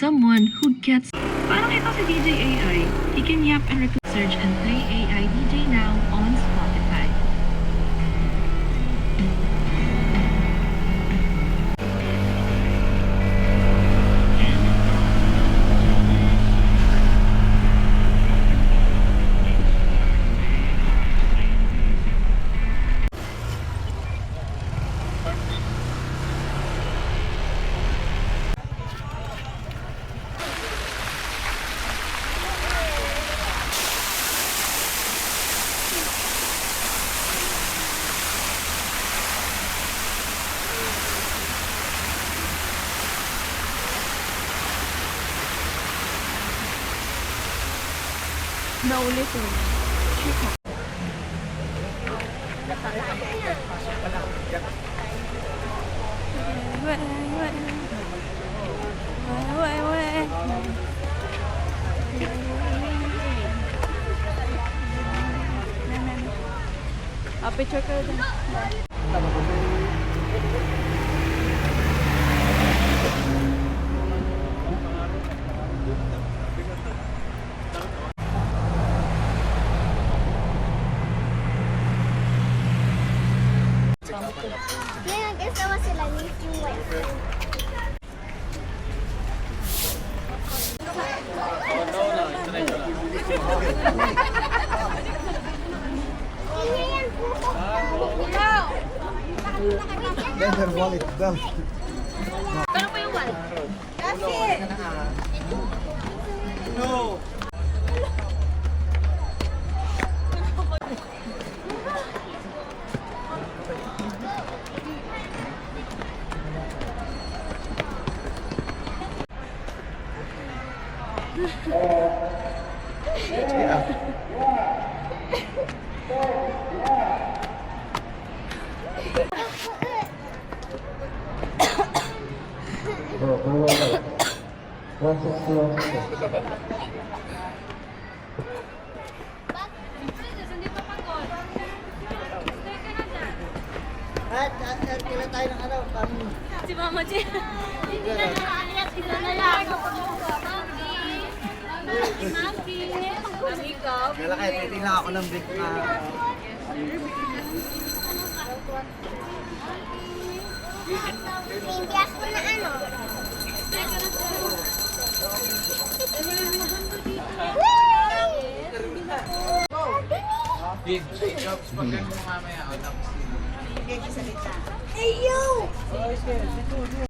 someone who gets... Parang ito si DJ AI. He can yap and record, search and play AI DJ now on Spotify. Naulit eh. Picture ka dyan. May nag-asawa sila ni yung wife. Then her wallet down. Ano pa yung wallet? No. Kailan tayo ng ano? Si Mama G. Hindi na nakaalas, isa na lang. Maki. Ikaw. Kailan kayo, titingnan ako ng break na... Hindi ako na ano. Big jobs pag ganun mo mamaya. Ayaw!